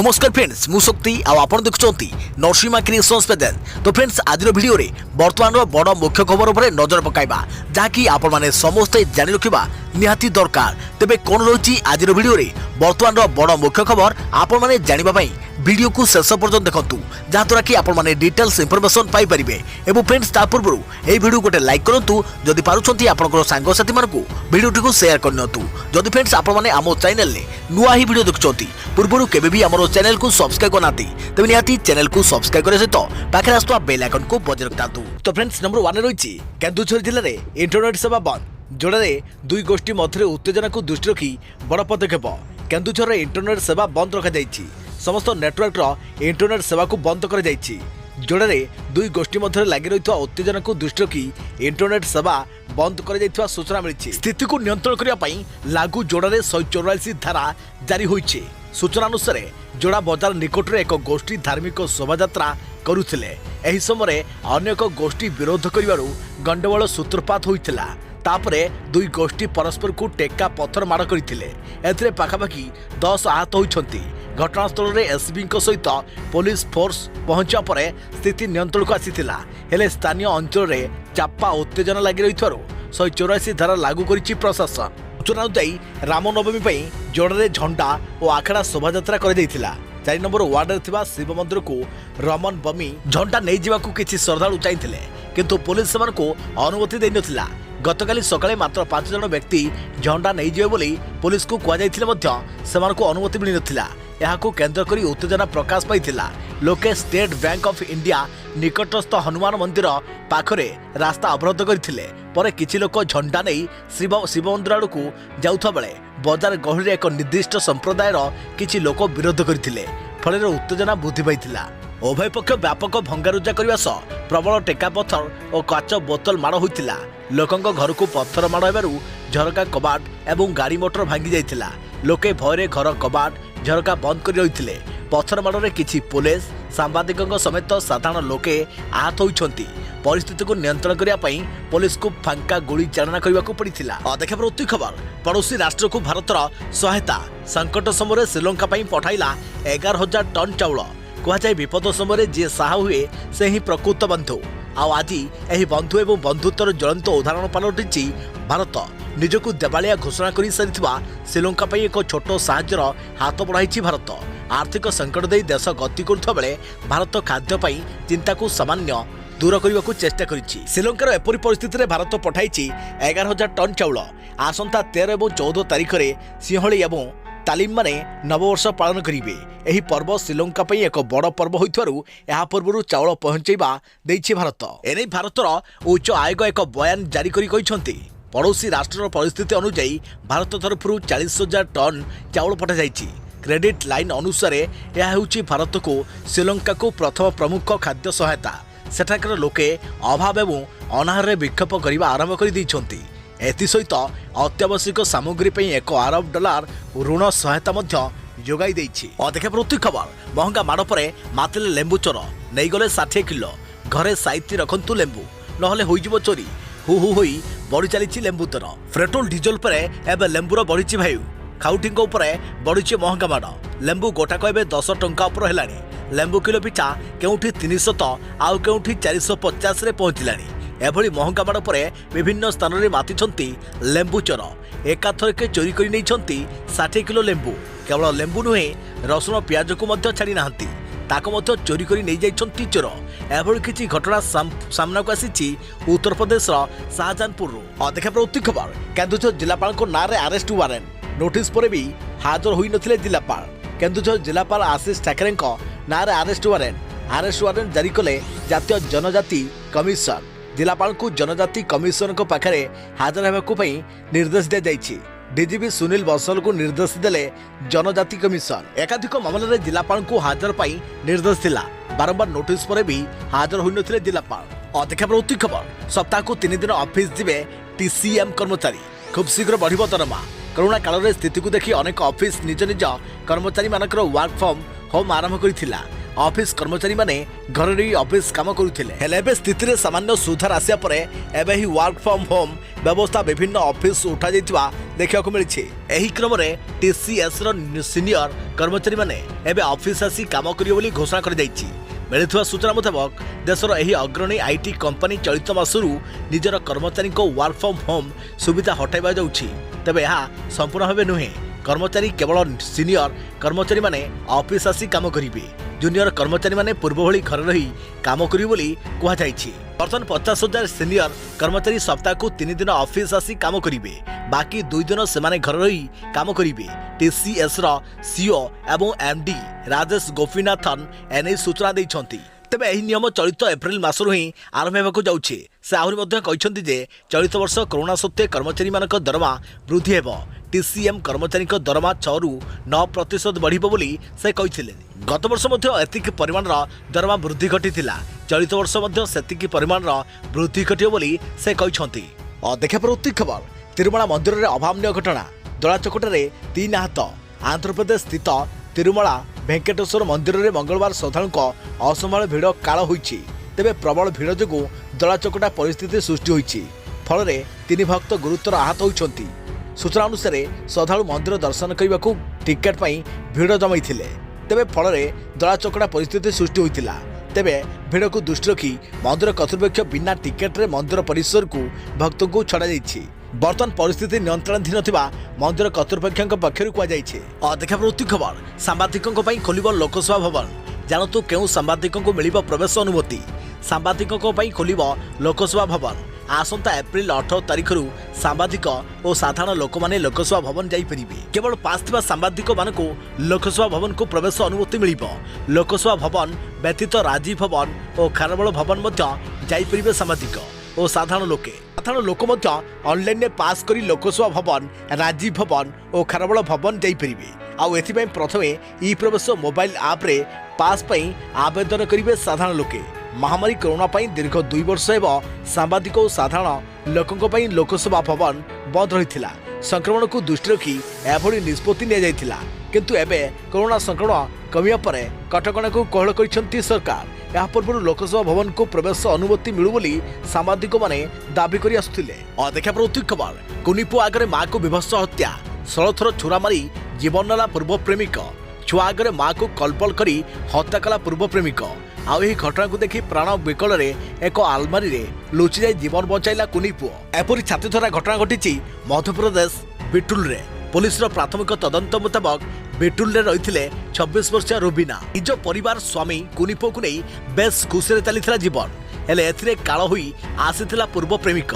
नमस्कार फ्रेंड्स मु शक्ति आपण देखुंती नरसिंहा क्रिएशंस पेज। तो फ्रेंड्स आज वीडियो रे वर्तमान बड़ मुख्य खबर उपर नजर पकाइबा जहाँकि आपण माने समस्ते जानि रखिबा निहाती दरकार। तेबे कोन रही आज वीडियो रे वर्तमान बड़ मुख्य खबर आपण माने जानिबा पई वीडियो को शेष पर्यंत देखंतु जहाँद्वारा कि आपण माने डिटेल्स इंफॉर्मेशन पाई परिबे। एवं फ्रेंड्स ता पूर्व ए वीडियो गोटे लाइक करंतु जदि पारुछंती आपनकर सांग साथी मानकु वीडियो को शेयर करनतु। जदि फ्रेंड्स आपण माने आमो चैनल ले नुआ ही वीडियो देखुछंती पूर्व केबे भी हमरो चैनल को सब्सक्राइब करनाती तबे निहाती चैनल को सब्सक्राइब करे सहित पाखे आसुवा बेल आइकन को बजाय रखतातु। तो फ्रेंड्स नंबर 1 रही केन्दुझर जिले में इंटरनेट सेवा बंद जोड़े दुई गोष्ठी मध्य उत्तेजना को दृष्टि रखी बड़ पदक्षेप। केन्दुझर इंटरनेट सेवा बंद रखा समस्त नेटवर्क इंटरनेट सेवा को बंद कर जोड़े दुई गोष्ठी मध्य लगी रही उत्तेजना को दृष्टि रखी इंटरनेट सेवा बंद कर सूचना मिली। स्थिति को नियंत्रण करने लागू जोड़े 144 धारा जारी होइछे। सूचना अनुसार जोड़ा बजार निकट में एक गोष्ठी धार्मिक शोभायात्रा करुथिले। एही समय अन्य एक गोष्ठी विरोध करिवारु गंडगोल सूत्रपात होइथिला। तापरे दुई गोष्ठी परस्पर को टेका पत्थर माड़ करथिले। एथिरे पाखापाखि 10 आहत होइछंती। घटनास्थल में एसबी सहित पुलिस फोर्स पहुंचा पर स्थिति नियंत्रण को आसीथिला। हेले स्थानीय अंचल में चापा उत्तेजना लगी रही 184 धारा लागू करिछि प्रशासन। सूचना अनुसार रामनवमी पर जोड़े झंडा और आखड़ा शोभायात्रा कर 4 नंबर वार्ड में शिव मंदिर को रमन बमी झंडा नहीं जावाकू किछि श्रद्धालु चाहिए किंतु पुलिस सेमान को अनुमति देई नथिला। गतकाली सकाळे मात्र 5 जन व्यक्ति झंडा नहीं जावे बोली पुलिस को कुआଯାଇथिले मध्य सेमान को अनुमति मिली नथिला। यहाको केंद्र करी उत्तेजना प्रकाश पाइथिला। लोके स्टेट बैंक ऑफ इंडिया निकटस्थ हनुमान मंदिर पाखरे रास्ता अवरोध करथिले। पर किछि लोक झंडा नहीं शिव मंदिर आड़ को जाउथा बेले बजार गहली एक निर्दिष्ट संप्रदायर किछि लोक विरोध करथिले। फल उत्तेजना वृद्धि पाइथिला। उभय पक्ष व्यापक भंगारुजा करने सह प्रबल टेका पत्थर और काच बोतल माड़ होता। लोकों घर को पत्थर माड़ होबारु झरका कबाट एवं गाड़ी मोटर भांगी जाइथिला। लोके भयरे घर कबाट झरका बंद कर रही। पत्थर माड़े किछि पुलिस सांबादिकों समेत साधारण लोके आहत होइछंती। परिस्थिति को नियंत्रण करने पुलिस को फांका गोली चालना करने को पड़ा। देखा प्रति खबर पड़ोसी राष्ट्र को भारतर सहायता संकट समय श्रीलंका पठाइला 11,000 टन चाउल। कहुए विपद समय जी साहा हुए से ही प्रकृत बंधु। आज यही बंधु एवं बंधुत्वर ज्वलंत उदाहरण पलटि भारत निजक देवालिया घोषणा कर सारी श्रीलंका एक छोट साहाय्यर हाथ बढ़ाई। भारत आर्थिक संकट दे देश गति करुवा बेले भारत खाद्यपाई चिंता को सामान्य दूर करने को चेष्टा करिछि। श्रीलंकार एपरी परिस्थिति में भारत पठाई 11,000 टन चाउल। आसंता 13 और 14 तारिख में सिंहली एवं तालिम माने नववर्ष पालन करेंगे। यह पर्व श्रीलंका एक बड़ पर्व होइथारु या पूर्व चाउल पहुंचाइबा देइछि भारत। एने भारतर उच्च आयोग एक बयान जारी करी कहिसंती पड़ोसी राष्ट्र परिस्थिति अनुसार भारत तरफ 40,000 टन चाउल पठा जाइछि। क्रेडिट लाइन अनुसार यह होछि भारत को श्रीलंका को प्रथम प्रमुख खाद्य सहायता। सेठाकर लोके अभाव एवं अनाहार विक्षोभ करने आरंभ कर दैछंती। एसहित अत्यावश्यक सामग्री पर $1 अरब ऋण सहायता जोगाई देइछि। देखा प्रति खबर महंगा माड़ पर मातिले लेंबू चोर नहीं गले 60 किलो। घरे साइती रखंतु लेंबू नहले होइजिबो चोरी। हु हु होई बढ़ी चली लेंबू दर। पेट्रोल डीजल पर एवं लेंबूर बढ़ी भाई। खाउटी बढ़ी महंगा माड़। लेंबू गोटाक एवं 10 टंका उपर हेलानी। लेंबू किलो पिछा केउठी 300 आउ केउठी 450 रे पहुंचलानी। एभली महंगा माड़ पर विभिन्न स्थान में मातिछंती लेंबू चोर। एकाथरके चोरी कर नहीं 60 किलो लेंबू। केवल लेंबू नुहे रसुण पियाज को छाड़ी नाहंती ताको चोरी कर नहीं जाइछंती चोर। एभली किछि घटना सामना को आसीछि उत्तर प्रदेश शाहजहानपुर। देखा प्रति खबर केन्दुझर जिलापाल को नारे अरेस्ट वारंट नोटिस पर भी हाजर होई नथिले जिलापाल। केन्दुझर जिलापाल आशीष ठाकरे नारे अरेस्ट वारंट जारी कले जातीय जनजाति कमिशन। जिलापाल को जनजाति कमिशन को पाखरे हाजर होगाकू निर्देश दी जाइछि। डीजीपी सुनील बंसल को निर्देश देले जनजाति कमिशन। एकाधिक मामले में जिलापाल को हाजर पाई निर्देश थिला। बारंबार नोटिस पर भी हाजर होई नथिले जिलापाल। देखा प्रति खबर सप्ताह को 3 दिन ऑफिस जिबे टीसीएम कर्मचारी। खूब शीघ्र बढ़िबो दरमा। कोरोना काल में स्थिति को देखि अनेक ऑफिस निज निज कर्मचारी मानकर वर्क फ्रॉम होम आरंभ करथिला। ऑफिस कर्मचारी माने घर रही ऑफिस काम करुथिले। हेले एबे स्थिति रे सामान्य सुधार आसिया परे एबे ही वर्क फ्रॉम होम व्यवस्था विभिन्न ऑफिस उठा जाइतिबा देखिया को मिलिछि। एही क्रम रे टीसीएस रो सीनियर कर्मचारी माने एबे ऑफिस आसी काम करियो बोली घोषणा कर जाइछि। मिलिथुवा सूचना मुताबक देशर एही अग्रणी आईटी कंपनी चलित मासरू निजर कर्मचारी को वर्क फ्रॉम होम सुविधा हटाइबा जाउछि। तबे यह संपूर्ण भावे नुहे, कर्मचारी केवल सीनियर कर्मचारी माने ऑफिस आसी काम करिवे। जूनियर कर्मचारी माने पूर्व भली घर रही काम करिवे बोली कुहा जाइछि। बर्तमान 50,000 सीनियर कर्मचारी सप्ताह को 3 दिन ऑफिस आसी काम करिवे, बाकी 2 दिन सेमाने घर रही काम करिवे। टीसीएस रो सीईओ एवं एमडी राजेश गोपीनाथन एने सूचना दैछंती। तेबे एही नियम चलित एप्रिल मासरू ही आरंभ हेबाकू जाउछि। से आहुरी मध्ये कहिसंती जे चलित वर्ष कोरोना सत्वे कर्मचारी मानक दरमा वृद्धि हेबो। टीसीएम कर्मचारी दरमा 6 रु 9% बढ़िबो बोली से कहिथिले। गत वर्ष मध्ये एतिक परिमाणर दरमा वृद्धि घटिथिला, चलित वर्ष मध्ये सेतिक परिमाणर वृद्धि घटियो बोली से कहिसंती। देखा परवर्ती खबर, तिरुमला मंदिर रे अभावनीय घटना। दଳାचକଟାରେ 3 आहत। आंध्र प्रदेश स्थित तिरुमला वेंकटेश्वर मंदिर रे मंगलवार श्रद्धालुक असंभाळ भिड़ काल होईछि। तेबे प्रबल भिड़ जोगु दଳାचकटा परिस्थिति सृष्टि होईछि। फल रे 3 भक्त गुरुतर आहत होइछंती। सूचना अनुसार श्रद्धालु मंदिर दर्शन करने टिकेट पाई भिड़ जमाइथिले। तेबे फल रे दଳାचकटा परिस्थिति सृष्टि होइतिला। तेबे भिड़ को दृष्टि रखी मंदिर कर्तृपक्ष बिना टिकेट रे मंदिर परिसर को भक्तों को छड़ा जाइछि। बर्तमान परिस्थिति नियंत्रणाधीन थिबा मंदिर कर्तृपक्षों पक्षर कहुଯାଇଛି। देखा प्रवृत्ति खबर, सांबादिकों पई खोलिब लोकसभा भवन। जानतु केउ सांबादिकों को मिलिब प्रवेश अनुमति। सांबादिकों पई खोलिब लोकसभा भवन। आसंता एप्रिल 18 तारिख रु सांबादिक और साधारण लोक माने लोकसभा भवन जाई परिबे। केवल पास थिबा सांबादिक मानको लोकसभा भवन को प्रवेश अनुमति मिलिब। लोकसभा भवन व्यतीत राजीव भवन और खारबेल भवन मध्य जाई परिबे सांबादिक और साधारण लोके। साधारण लोक मध्य ऑनलाइन ने पास करी लोकसभा भवन, राजीव भवन और खारबेल भवन जाई परिबे। आउ एथिबे प्रथमे ई प्रवेश मोबाइल ऐप रे पास पई आवेदन करिवे साधारण लोके। महामारी कोरोना पई दीर्घ 2 वर्ष हेबो सांबादिक और साधारण लोकंक पई लोकसभा भवन बंद रहिथिला। संक्रमण को दृष्टि रखी एभली निष्पत्ति निया जायथिला, किंतु एबे कोरोना संक्रमण कमिया परे कटकणा को कोहल करिसंती सरकार। या पूर्व लोकसभा भवन को प्रवेश अनुमति मिलु बोली सांबादिक माने दाबी करि आसुथिले। देखा प्रवृत्ति खबर, कुनिपो आगरे मां को विभत्स हत्या। 16 थर छुरा मारी जीवन नेला पूर्व प्रेमिक। छुआ आगरे मां को कलपल करी हत्या कला पूर्व प्रेमिक। आउ एही घटना को देखि प्राण विकल रे एक आलमारी रे लुचि जाई जीवन बचाइला कुनिपुओ। एपरि छातीधरा घटना घटिछि मध्यप्रदेश बिटुल रे। पुलिस रो प्राथमिक तदंत मुताबक बिटुल रे रहिथिले 26 वर्षीय रुबीना। निज परिवार स्वामी कुनिपुओ को नहीं बेस खुशी रे चलिथिला जीवन। हेले एथिरे काळ होई आसीथिला पूर्व प्रेमिक।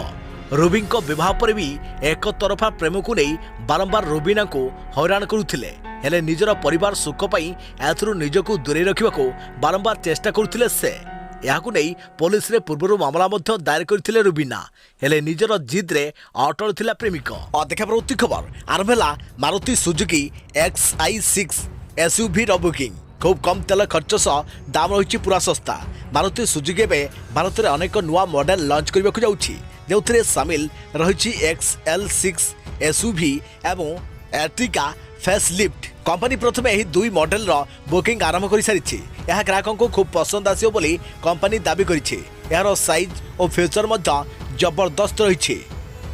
रुबी को विवाह पर भी एक तरफा प्रेम को नहीं बारंबार रुबीना को हैरान करुथिले। हेले निजर परिवार सुख पाई एथुरु निजको दूरे रखिबाको बारंबार चेष्टा करुथिले से। याकु नहीं पुलिस रे पूर्वरु मामला मध्य दायर करथिले रुबीना। हेले निजर जिद रे अटल थिला प्रेमिक। देखा प्रवृत्ति खबर, आरंभ होला मारुति सुजुकी XI6 एसयूवी रो बुकिंग। खूब कम तेल खर्च सह दाम रही पूरा सस्ता। मारुति सुजुकी एवं भारत में अनेक नुआ मॉडल लॉन्च करने को जाउछि, जो सामिल रही XL6 एसयूवी एवं एर्टिगा फेसलिफ्ट। कंपनी प्रथम यह 2 मॉडल रो बुकिंग आरंभ कर सारी। यह ग्राहकों को खूब पसंद आसियो बोली कंपनी दाबी करिछि। यार साइज और फीचर मध्य जबरदस्त रही,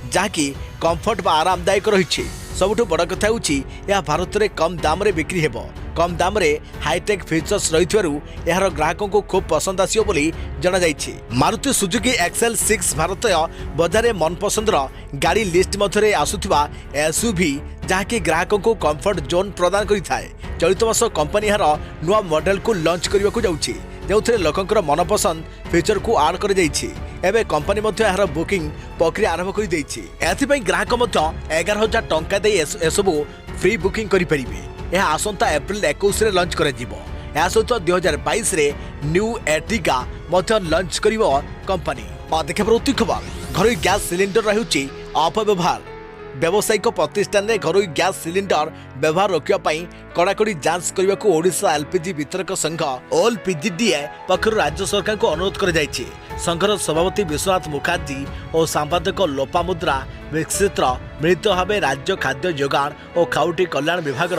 जहाँकि कंफर्ट बा आरामदायक रही। सबुठु बड़ कथा होछि यह भारत में कम दाम रे बिक्री हेबो। कम दाम रे हाईटेक फीचर्स रहिथारु यार ग्राहकों को खूब पसंद आसियो बोली जना जाइछि। मारुति सुजुकी XL6 भारतीय बजार में मनपसंदर गाड़ी लिस्ट मध्य आसुथिबा एसयूवी, जहाँकि ग्राहकों को कंफर्ट जोन प्रदान करिथाए। चलित वर्ष कंपनी यार नुआ मॉडल को लॉन्च करने को जाउछि, जो लोकंकर मनपसंद फीचर को आड कर जाइछि। एबे कंपनी मध्य यार बुकिंग प्रक्रिया आरंभ कर दैछि। एथिपई ग्राहक मध्य 11,000 टंका दे एसबु फ्री बुकिंग करि परिबे। यह आसंता एप्रिल 21 रे लॉन्च कर जिवो। या सहित 2022 रे न्यू एर्टिगा मध्य लॉन्च करिवो कंपनी। देखा प्रवृत्ति खबर, घरोई गैस सिलिंडर रहुछि अपव्यवहार। व्यावसायिक प्रतिष्ठान में घरोई गैस सिलिंडर व्यवहार रोकने कड़ाकड़ी जांच करने को ओडिशा एलपीजी वितरक संघ OLPGDA पक्षर राज्य सरकार को अनुरोध कर जाइछि। संघर सभापति विश्वनाथ मुखर्जी और सांबादिक लोपामुद्रा विक्षित्र मिलित भाव राज्य खाद्य जोगाण और खाउटी कल्याण विभाग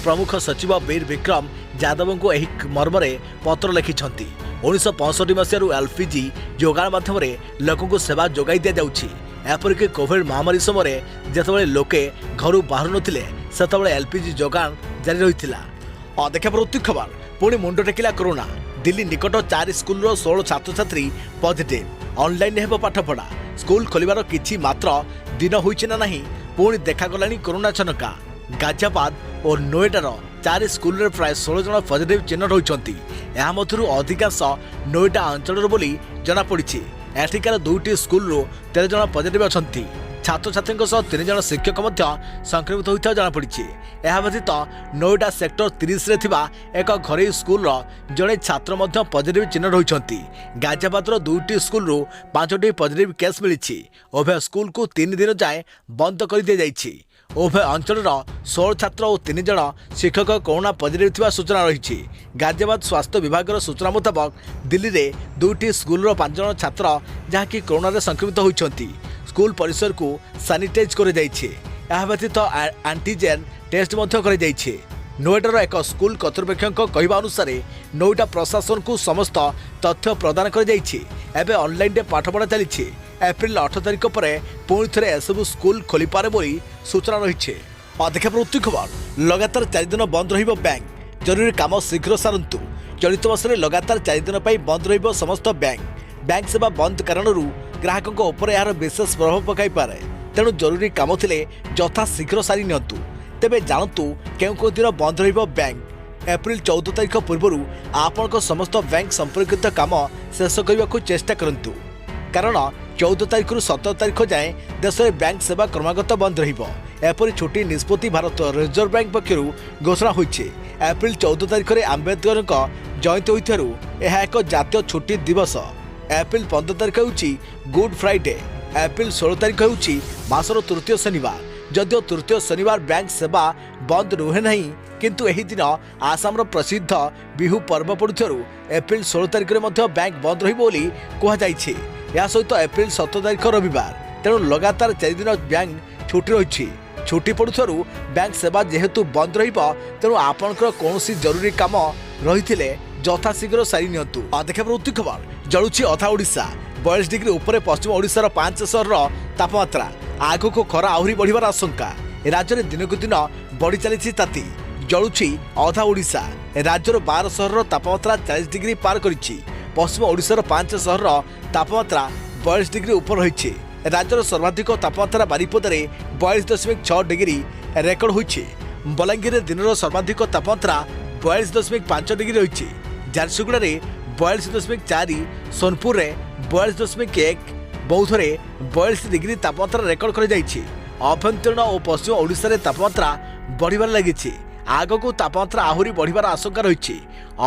प्रमुख सचिव वीर विक्रम ଯାଦବ ଏହି ମର୍ମରେ ପତ୍ର ଲେଖିଛନ୍ତି। 1965 ମସିହାରୁ ଏଲ୍ପିଜି ଯୋଗାଣ ମାଧ୍ୟମରେ ଲୋକଙ୍କୁ ସେବା ଯୋଗାଇ ଦିଆଯାଉଛି। ଏପରିକି କୋଭିଡ ମହାମାରୀ ସମୟରେ ଯେତେବେଳେ ଲୋକେ ଘରୁ ବାହାରୁ ନଥିଲେ ସେତେବେଳେ ଏଲ୍ପିଜି ଯୋଗାଣ ଜାରି ରହିଥିଲା। ଦେଖା ପରବର୍ତ୍ତୀ ଖବର। ପୁଣି ମୁଣ୍ଡ ଟେକିଲା କରୋନା। ଦିଲ୍ଲୀ ନିକଟ 4 ସ୍କୁଲର 16 ଛାତ୍ରଛାତ୍ରୀ ପଜିଟିଭ। ଅନଲାଇନରେ ହେବ ପାଠପଢ଼ା। ସ୍କୁଲ ଖୋଲିବାର କିଛି ମାତ୍ର ଦିନ ହୋଇଛି ନା ନାହିଁ ପୁଣି ଦେଖାଗଲାଣି କରୋନା ଛନକା। ଗାଜିଆବାଦ ଓ ନୋଏଡାର 4 ସ୍କୁଲରେ ପ୍ରାୟ 16 ଜଣ ପଜିଟିଭ ଚିହ୍ନଟ ହୋଇଛନ୍ତି। ଏହା ମଧ୍ୟରୁ ଅଧିକାଂଶ ନୋଏଡା ଅଞ୍ଚଳର ବୋଲି ଜଣାପଡ଼ିଛି। ଏଠିକାର 2ଟି ସ୍କୁଲରୁ 13 ଜଣ ପଜିଟିଭ ଅଛନ୍ତି। ଛାତ୍ରଛାତ୍ରୀଙ୍କ ସହ 3 ଜଣ ଶିକ୍ଷକ ମଧ୍ୟ ସଂକ୍ରମିତ ହୋଇଥିବା ଜଣାପଡ଼ିଛି। ଏହା ବ୍ୟତୀତ ନୋଏଡା ସେକ୍ଟର 30ରେ ଥିବା ଏକ ଘରୋଇ ସ୍କୁଲର ଜଣେ ଛାତ୍ର ମଧ୍ୟ ପଜିଟିଭ ଚିହ୍ନଟ ହୋଇଛନ୍ତି। ଗାଜିଆବାଦର 2ଟି ସ୍କୁଲରୁ 5ଟି ପଜିଟିଭ କେସ୍ ମିଳିଛି। ଉଭୟ ସ୍କୁଲକୁ 3 ଦିନ ଯାଏଁ ବନ୍ଦ କରିଦିଆଯାଇଛି। ଉଭୟ ଅଞ୍ଚଳର 16 ଛାତ୍ର ଓ 3 ଜଣ ଶିକ୍ଷକ କରୋନା ପଜିଟିଭ ଥିବା ସୂଚନା ରହିଛି। ଗାଜିଆବାଦ ସ୍ୱାସ୍ଥ୍ୟ ବିଭାଗର ସୂଚନା ମୁତାବକ ଦିଲ୍ଲୀରେ 2ଟି ସ୍କୁଲର 5 ଜଣ ଛାତ୍ର ଯାହାକି କରୋନାରେ ସଂକ୍ରମିତ ହୋଇଛନ୍ତି। ସ୍କୁଲ ପରିସରକୁ ସାନିଟାଇଜ୍ କରାଯାଇଛି। ଏହା ବ୍ୟତୀତ ଆଣ୍ଟିଜେନ୍ ଟେଷ୍ଟ ମଧ୍ୟ କରାଯାଇଛି। ନୋଏଡାର ଏକ ସ୍କୁଲ କର୍ତ୍ତୃପକ୍ଷଙ୍କ କହିବା ଅନୁସାରେ ନୋଏଡା ପ୍ରଶାସନକୁ ସମସ୍ତ ତଥ୍ୟ ପ୍ରଦାନ କରାଯାଇଛି। ଏବେ ଅନଲାଇନରେ ପାଠପଢ଼ା ଚାଲିଛି। ଏପ୍ରିଲ 8 ତାରିଖ ପରେ ପୁଣି ଥରେ ଏସବୁ ସ୍କୁଲ ଖୋଲିପାରେ ବୋଲି ସୂଚନା ରହିଛି। ଅଧିକା ପ୍ରବୃତ୍ତି ଖବର। ଲଗାତାର 4 ଦିନ ବନ୍ଦ ରହିବ ବ୍ୟାଙ୍କ। ଜରୁରୀ କାମ ଶୀଘ୍ର ସାରନ୍ତୁ। ଚଳିତ ମାସରେ ଲଗାତାର 4 ଦିନ ପାଇଁ ବନ୍ଦ ରହିବ ସମସ୍ତ ବ୍ୟାଙ୍କ। ବ୍ୟାଙ୍କ ସେବା ବନ୍ଦ କାରଣରୁ ଗ୍ରାହକଙ୍କ ଉପରେ ଏହାର ବିଶେଷ ପ୍ରଭାବ ପକାଇପାରେ। ତେଣୁ ଜରୁରୀ କାମ ଥିଲେ ଯଥା ଶୀଘ୍ର ସାରି ନିଅନ୍ତୁ। ତେବେ ଜାଣନ୍ତୁ କେଉଁ ଦିନ ବନ୍ଦ ରହିବ ବ୍ୟାଙ୍କ। ଏପ୍ରିଲ 14 ତାରିଖ ପୂର୍ବରୁ ଆପଣଙ୍କ ସମସ୍ତ ବ୍ୟାଙ୍କ ସମ୍ପର୍କିତ କାମ ଶେଷ କରିବାକୁ ଚେଷ୍ଟା କରନ୍ତୁ। କାରଣ 14 ତାରିଖରୁ 17 ତାରିଖ ଯାଏଁ ଦେଶରେ ବ୍ୟାଙ୍କ ସେବା କ୍ରମାଗତ ବନ୍ଦ ରହିବ। ଏପରି ଛୁଟି ନିଷ୍ପତ୍ତି ଭାରତ ରିଜର୍ଭ ବ୍ୟାଙ୍କ ପକ୍ଷରୁ ଘୋଷଣା ହୋଇଛି। ଏପ୍ରିଲ 14 ତାରିଖରେ ଆମ୍ବେଦକରଙ୍କ ଜୟନ୍ତୀ ହୋଇଥିବାରୁ ଏହା ଏକ ଜାତୀୟ ଛୁଟି ଦିବସ। ଏପ୍ରିଲ 15 ତାରିଖ ହେଉଛି ଗୁଡ୍ ଫ୍ରାଇଡେ। ଏପ୍ରିଲ 16 ତାରିଖ ହେଉଛି ମାସର ତୃତୀୟ ଶନିବାର। ଯଦିଓ ତୃତୀୟ ଶନିବାର ବ୍ୟାଙ୍କ ସେବା ବନ୍ଦ ରୁହେ ନାହିଁ, କିନ୍ତୁ ଏହି ଦିନ ଆସାମର ପ୍ରସିଦ୍ଧ ବିହୁ ପର୍ବ ପଡ଼ୁଥିବାରୁ ଏପ୍ରିଲ 16 ତାରିଖରେ ମଧ୍ୟ ବ୍ୟାଙ୍କ ବନ୍ଦ ରହିବ ବୋଲି କୁହାଯାଇଛି। ଏହା ସହିତ ଏପ୍ରିଲ 17 ତାରିଖ ରବିବାର। ତେଣୁ ଲଗାତାର 4 ଦିନ ବ୍ୟାଙ୍କ ଛୁଟି ରହିଛି। ଛୁଟି ପଡ଼ୁଥିବାରୁ ବ୍ୟାଙ୍କ ସେବା ଯେହେତୁ ବନ୍ଦ ରହିବ, ତେଣୁ ଆପଣଙ୍କର କୌଣସି ଜରୁରୀ କାମ ରହିଥିଲେ ଯଥାଶୀଘ୍ର ସାରି ନିଅନ୍ତୁ। ଅଧିକା ପ୍ରବୃତ୍ତି ଖବର। ଜଳୁଛି ଅଧା ଓଡ଼ିଶା। 42 ଡିଗ୍ରୀ ଉପରେ ପଶ୍ଚିମ ଓଡ଼ିଶାର 5 ସହରର ତାପମାତ୍ରା। ଆଗକୁ ଖରା ଆହୁରି ବଢ଼ିବାର ଆଶଙ୍କା। ରାଜ୍ୟରେ ଦିନକୁ ଦିନ ବଢ଼ି ଚାଲିଛି ତାତି। ଜଳୁଛି ଅଧା ଓଡ଼ିଶା। ରାଜ୍ୟର 12 ସହରର ତାପମାତ୍ରା 40 ଡିଗ୍ରୀ ପାର କରିଛି। ପଶ୍ଚିମ ଓଡ଼ିଶାର 5 ସହରର ତାପମାତ୍ରା 42 ଡିଗ୍ରୀ ଉପରେ ରହିଛି। ରାଜ୍ୟର ସର୍ବାଧିକ ତାପମାତ୍ରା ବାରିପଦାରେ 42.6 ଡିଗ୍ରୀ ରେକର୍ଡ ହୋଇଛି। ବଲାଙ୍ଗୀରରେ ଦିନର ସର୍ବାଧିକ ତାପମାତ୍ରା 42.5 ଡିଗ୍ରୀ ରହିଛି। ଝାରସୁଗୁଡ଼ାରେ 42.4, ସୋନପୁରରେ 42.1, ବୌଦ୍ଧରେ 42 ଡିଗ୍ରୀ ତାପମାତ୍ରା ରେକର୍ଡ କରାଯାଇଛି। ଆଭ୍ୟନ୍ତରୀଣ ଓ ପଶ୍ଚିମ ଓଡ଼ିଶାରେ ତାପମାତ୍ରା ବଢ଼ିବାରେ ଲାଗିଛି। ଆଗକୁ ତାପମାତ୍ରା ଆହୁରି ବଢ଼ିବାର ଆଶଙ୍କା ରହିଛି।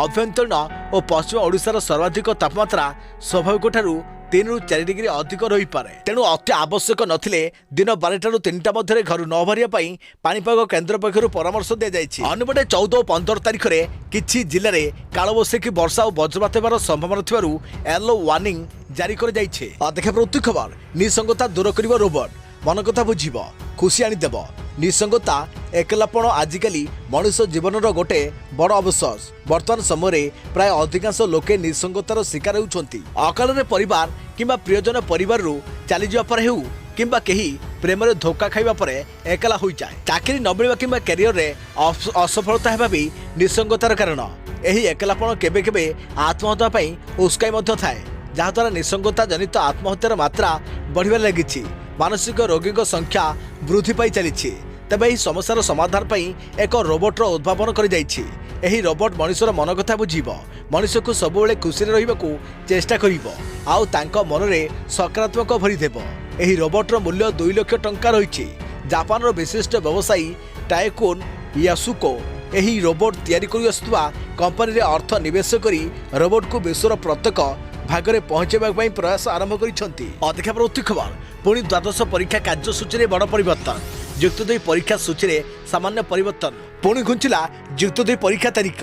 ଆଭ୍ୟନ୍ତରୀଣ ଓ ପଶ୍ଚିମ ଓଡ଼ିଶାର ସର୍ବାଧିକ ତାପମାତ୍ରା ସ୍ୱାଭାବିକଠାରୁ 3ରୁ 4 ଡିଗ୍ରୀ ଅଧିକ ରହିପାରେ। ତେଣୁ ଅତି ଆବଶ୍ୟକ ନଥିଲେ ଦିନ 12ଟାରୁ 3ଟା ମଧ୍ୟରେ ଘରୁ ନ ବାହାରିବା ପାଇଁ ପାଣିପାଗ କେନ୍ଦ୍ର ପକ୍ଷରୁ ପରାମର୍ଶ ଦିଆଯାଇଛି। ଅନ୍ୟପଟେ 14 ଓ 15 ତାରିଖରେ କିଛି ଜିଲ୍ଲାରେ କାଳବୈଶାଖୀ ବର୍ଷା ଓ ବଜ୍ରପାତ ହେବାର ସମ୍ଭାବନା ଥିବାରୁ ୟେଲୋ ୱାର୍ଣ୍ଣିଂ ଜାରି କରାଯାଇଛି। ଅଧିକା ପ୍ରବୃତ୍ତି ଖବର। ନିସଙ୍ଗତା ଦୂର କରିବ ରୋବଟ। ମନ କଥା ବୁଝିବ, ଖୁସି ଆଣିଦେବ। ନିସଙ୍ଗତା ଏକଲାପଣ ଆଜିକାଲି ମଣିଷ ଜୀବନର ଗୋଟେ ବଡ଼ ଅବସର। ବର୍ତ୍ତମାନ ସମୟରେ ପ୍ରାୟ ଅଧିକାଂଶ ଲୋକେ ନିସଙ୍ଗତାର ଶିକାର ହେଉଛନ୍ତି। ଅକାଳରେ ପରିବାର କିମ୍ବା ପ୍ରିୟଜନ ପରିବାରରୁ ଚାଲିଯିବା ପରେ ହେଉ କିମ୍ବା କେହି ପ୍ରେମରେ ଧୋକା ଖାଇବା ପରେ ଏକଲା ହୋଇଯାଏ। ଚାକିରି ନ ମିଳିବା କିମ୍ବା କ୍ୟାରିୟରରେ ଅସଫଳତା ହେବା ବି ନିସଙ୍ଗତାର କାରଣ। ଏହି ଏକଲାପଣ କେବେ କେବେ ଆତ୍ମହତ୍ୟା ପାଇଁ ଉସ୍କାଇ ମଧ୍ୟ ଥାଏ, ଯାହାଦ୍ୱାରା ନିସଙ୍ଗତା ଜନିତ ଆତ୍ମହତ୍ୟାର ମାତ୍ରା ବଢ଼ିବାରେ ଲାଗିଛି। ମାନସିକ ରୋଗୀଙ୍କ ସଂଖ୍ୟା ବୃଦ୍ଧି ପାଇ ଚାଲିଛି। ତେବେ ଏହି ସମସ୍ୟାର ସମାଧାନ ପାଇଁ ଏକ ରୋବୋଟର ଉଦ୍ଭାବନ କରାଯାଇଛି। ଏହି ରୋବୋଟ ମଣିଷର ମନ କଥା ବୁଝିବ, ମଣିଷକୁ ସବୁବେଳେ ଖୁସିରେ ରହିବାକୁ ଚେଷ୍ଟା କରିବ ଆଉ ତାଙ୍କ ମନରେ ସକାରାତ୍ମକ ଭରିଦେବ। ଏହି ରୋବୋଟର ମୂଲ୍ୟ 2 ଲକ୍ଷ ଟଙ୍କା ରହିଛି। ଜାପାନର ବିଶିଷ୍ଟ ବ୍ୟବସାୟୀ ଟାଏକୁନ ୟାସୁକୋ ଏହି ରୋବୋଟ ତିଆରି କରି ଆସୁଥିବା କମ୍ପାନୀରେ ଅର୍ଥ ନିବେଶ କରି ରୋବୋଟକୁ ବିଶ୍ୱର ପ୍ରତ୍ୟେକ ଭାଗରେ ପହଞ୍ଚାଇବା ପାଇଁ ପ୍ରୟାସ ଆରମ୍ଭ କରିଛନ୍ତି। ଅଧିକା ପ୍ରବୃତ୍ତି ଖବର। ପୁଣି ଦ୍ୱାଦଶ ପରୀକ୍ଷା କାର୍ଯ୍ୟସୂଚୀରେ ବଡ଼ ପରିବର୍ତ୍ତନ। ଯୁକ୍ତ 2 ପରୀକ୍ଷା ସୂଚୀରେ ସାମାନ୍ୟ ପରିବର୍ତ୍ତନ। ପୁଣି ଘୁଞ୍ଚିଲା ଯୁକ୍ତ 2 ପରୀକ୍ଷା ତାରିଖ।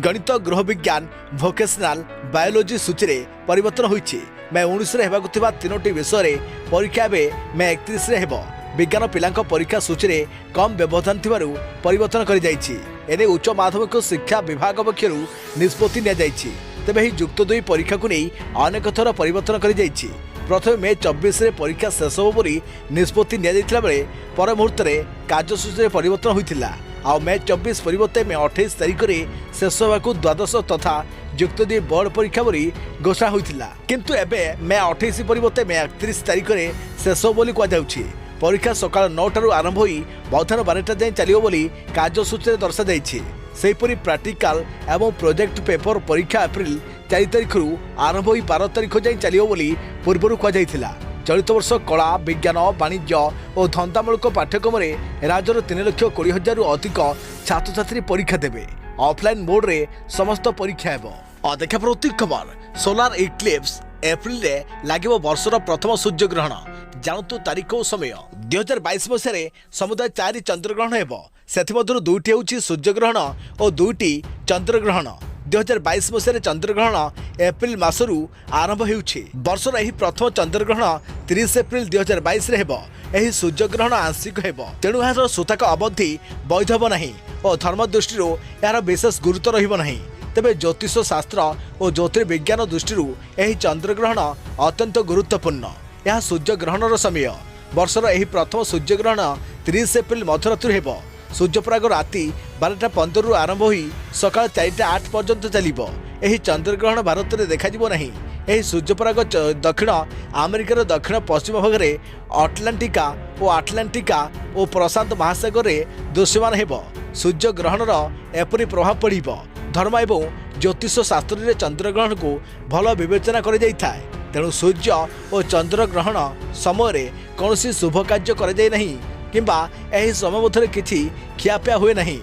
ଗଣିତ, ଗୃହ ବିଜ୍ଞାନ, ଭୋକେସନାଲ, ବାୟୋଲୋଜି ସୂଚୀରେ ପରିବର୍ତ୍ତନ ହୋଇଛି। ମେ 19ରେ ହେବାକୁ ଥିବା 3ଟି ବିଷୟରେ ପରୀକ୍ଷା ଏବେ ମେ 31ରେ ହେବ। विज्ञान पिलांक परीक्षा सूची में कम व्यवधान थिबारु परिवर्तन करि जाइछि। एने उच्च माध्यमिक शिक्षा विभाग पक्षरु निष्पत्ति निया जाइछि। तेबे ही युक्त 2 परीक्षा को नहीं अनेक थर परिवर्तन करि जाइछि। प्रथम मे 24 रे परीक्षा शेष हो बोली निष्पत्ति निया जाइथिला बेले पर मुहूर्त रे कार्यसूची रे परिवर्तन होइथिला। आ मे 24 परिवर्ते मे 28 तारिख रे शेष होबाकू द्वादश तथा युक्त 2 बोर्ड परीक्षा बोली घोषणा होइथिला। किंतु एबे मे 28 परिवर्ते मे 31 तारिख रे शेष हो बोली कह जाउछि। परीक्षा सकाळ 9 टारू आरंभ होई मध्याह्न 12टा जाए चलियो बोली कार्यसूची रे दर्शा जाइछि। सेहीपरि प्रैक्टिकल एवं प्रोजेक्ट पेपर परीक्षा एप्रिल 4 तारिख रु आरंभ होई 12 तारिख जाए चलियो बोली पूर्वरु कह जाइथिला। चलित वर्ष कला विज्ञान वाणिज्य और धंदामूलक पाठ्यक्रम में राज्यर 3,20,000 रु अधिक छात्र छात्री परीक्षा देवे। ऑफलाइन मोड रे समस्त परीक्षा हेबो। देखा प्रति खबर सोलार इक्लिप्स एप्रिल रे लागिबो वर्षर प्रथम सूर्य ग्रहण। जानतु तारीख और समय 2022 मसीह समुदाय 4 चंद्रग्रहण हेबो। सेथिमध्यरु 2टी होउछि सूर्य ग्रहण और 2टी चंद्रग्रहण। 2022 मसीह चंद्रग्रहण एप्रिल मासरू आरंभ होउछि। वर्षर एही प्रथम चंद्रग्रहण 30 एप्रिल 2022 रे हेबो। एही सूर्यग्रहण आंशिक हेबो, तेणु एहार सूतक अवधि वैध हेबो नाही और धर्म दृष्टि एहार विशेष गुरुत्व रहिबो नाही। तेबे ज्योतिष शास्त्र और ज्योतिर्विज्ञान दृष्टि एही चंद्रग्रहण अत्यंत गुरुत्वपूर्ण। यह सूर्यग्रहणर समय वर्षर एही प्रथम सूर्यग्रहण 30 एप्रिल मध्यरात्रि हेबो। सूर्यपराग राति 12:15 रु आरंभ होई सकाळ 4:08 पर्यंत चलिबो। एही चंद्रग्रहण भारत में देखाजिबो नाही। एही सूर्यपराग दक्षिण अमेरिकार दक्षिण पश्चिम भाग में अटलांटिका और प्रशांत महासागर में दृश्यमान हेबो। सूर्यग्रहणर एपरि प्रभाव पड़िबो। धर्म एवं ज्योतिष शास्त्र में चंद्रग्रहण को भल विवेचना कर जाइथाय। तेणु सूर्य और चंद्रग्रहण समय कौन शुभ कार्य कर जाय नहीं किंबा एही समय मध्य किछि खियापिया हुए नहीं।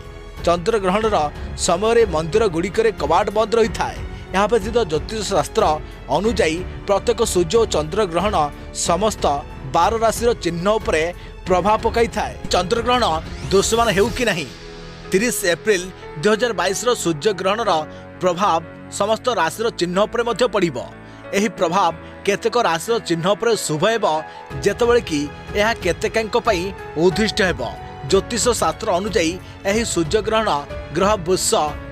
चंद्रग्रहणर समय मंदिर गुड़िकर कबाट बंद रही था। यहाँ व्यतीत ज्योतिष शास्त्र अनुजाई प्रत्येक सूर्य और चंद्रग्रहण समस्त 12 राशि चिन्ह उपर प्रभाव पकाई थाए। चंद्रग्रहण दृश्यमान हेउ कि नहीं। 30 एप्रिल 2022 सूर्यग्रहणर प्रभाव समस्त राशि चिन्ह उपर पड़िबो। एही प्रभाव केतेक राशि चिन्ह पर शुभ हेबो जेतेबेले कि यह केतेकांक पई उद्दिष्ट हेबो। ज्योतिष शास्त्र अनुजाई एही सूर्यग्रहण ग्रह वृष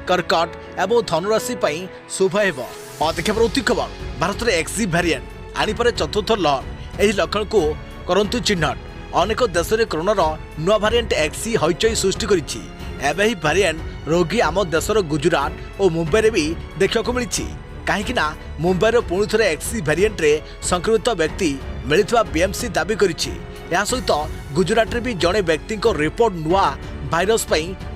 कर्कट एवं धनुराशि पई शुभ हेबो। देखा प्रति खबर भारत में एक्सी वेरिएंट आनी पर चतुर्थ लहर एही लक्षण को करंतु चिन्हट। अनेक देश में कोरोनार नुआ वेरिएंट एक्सी हईचई सृष्टि करिछि। एबे ही वेरिएंट रोगी आम देशर गुजरात और मुंबई रे भी देखा मिली। कहीं मुंबईर पुणी थे एक्सी वेरिएंट रे संक्रमित व्यक्ति मिलता बीएमसी दाबी करिछि। या सहित गुजरात रे भी जड़े व्यक्ति रिपोर्ट नुआ भाइरस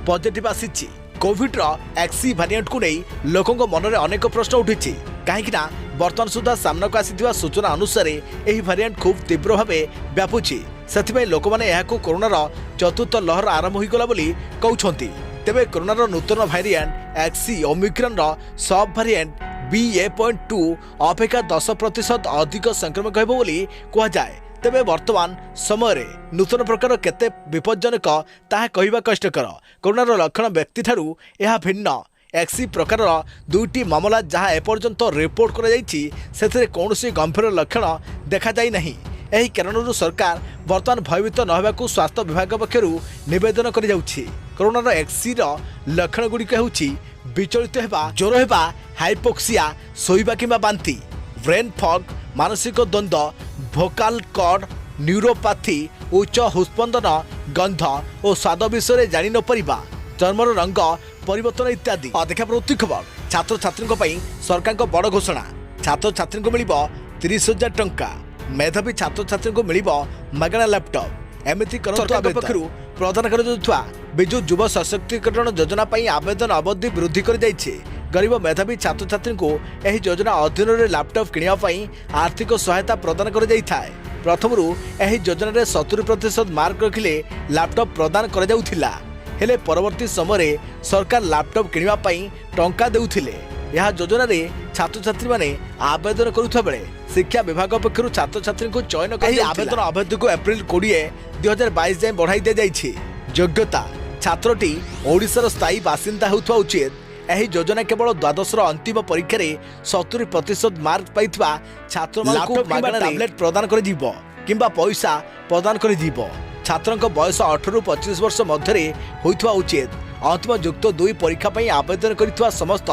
पॉजिटिव आसी। कोविड एक्सी वेरिएंट को नहीं लोकों मन में अनेक प्रश्न उठी। कहीं बर्तमान सुधा सामना को आसी सूचना अनुसार यही वेरिएंट खूब तीव्र भाव व्यापुछि। से लोक मैंने कोरोनार चतुर्थ लहर आरंभ होगला कहते। तेबे कोरोनार नूतन वेरिएंट एक्सी ओमिक्रॉन सब वेरिएंट BA.2 अपेक्षा 10% अधिक संक्रमक हेबो बोली कह जाए। तेबे वर्तमान समय नूतन प्रकार केते विपज्जनक ताहा कहिबा कष्टकर। कोरोनार लक्षण व्यक्ति ठारू यह भिन्न एक्सी प्रकार 2टी मामला जहां एपर्यंत रिपोर्ट करा जायछि सेथिरे कौनसी गंभीर लक्षण देखा जाय नहीं। एही कारणरू सरकार वर्तमान भयभीत न हेबाकू स्वास्थ्य विभाग पक्षरु निवेदन करि जाउछि। कोरोनार एक्सी लक्षण गुड़िक हेउछि विचलित हेबा, ज्वर हेबा, हाइपोक्सिया, सोइबा किंबा बांती, ब्रेन फॉग, मानसिक द्वंद्व, भोकाल कॉर्ड न्यूरोपैथी, उच्च हृदस्पंदन, गंध और स्वाद विषय जानि न परिबा, चर्मर रंग परिवर्तन इत्यादि। देखा प्रति खबर छात्र छात्री सरकार बड़ घोषणा। छात्र छात्री को मिल 30,000 टंका। मेधावी छात्र छात्री को मिल मागणा लैपटॉप। एमती पक्षर प्रदान कर विजु युव सशक्तिकरण योजना आवेदन अवधि वृद्धि कर जाइछे। गरीब मेधावी छात्र छात्री को यह योजना अधीन में लैपटॉप किणापी आर्थिक सहायता प्रदान कर जाइथाय। प्रथमरू यह योजना 70% मार्क रखिले लैपटॉप प्रदान कर जाउथिला। हेले परवर्ती समय सरकार लैपटॉप किणापी टंका देउथिले। यह योजना रे छात्र छात्री माने आवेदन करुवा बेले शिक्षा विभाग पक्षर छात्र छात्री को चयन कर आवेदन अवधि को एप्रिल 20, 2022 जाए बढ़ाई दि जाइछि। योग्यता छात्रटी ओडिशार स्थायी बासिंदा होउथवा उचित। यह योजना केवल द्वादश अंतिम परीक्षा 70% मार्क पाइथवा छात्र मानकु मागणा टैबलेट प्रदान कर जिवो किंबा पैसा प्रदान कर जिवो। छात्रଙ୍କ बयस 18 ରୁ 25 वर्ष मध्य होइथवा उचित। अंतिम युक्त 2 परीक्षा पई आवेदन करिथवा समस्त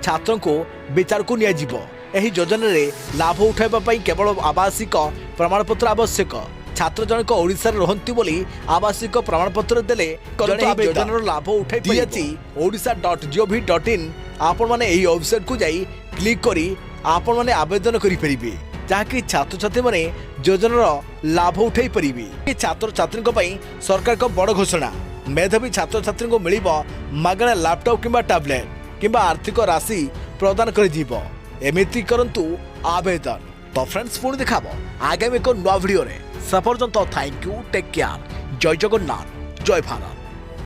छात्रों को विचार को निया जिवो। एही योजना रे लाभ उठाइबा पई केवल आवासिक प्रमाणपत्र आवश्यक। छात्र जनक ओडिसा रहंती बोली आवासिक प्रमाणपत्र देले योजनार लाभ उठाई दियाची odisha.gov.in। आपण माने एही वेबसाइट को जाई क्लिक करी आपण माने आवेदन करि परिबे, जाकि छात्र छात्री माने योजनार लाभ उठाई परिबे। छात्र छात्री को पई सरकार को बड़ घोषणा। मेधावी छात्र छात्री को मिलिबो मागणा लैपटॉप किंबा टैबलेट किंबा आर्थिक राशि प्रदान कर जीवो। एमिति करंतु आवेदन। तो फ्रेंड्स पुणी देखाबो आगामी एक नवा वीडियो रे। सपर्यंत थैंक यू, टेक केयर, जय जगन्नाथ, जय भारत।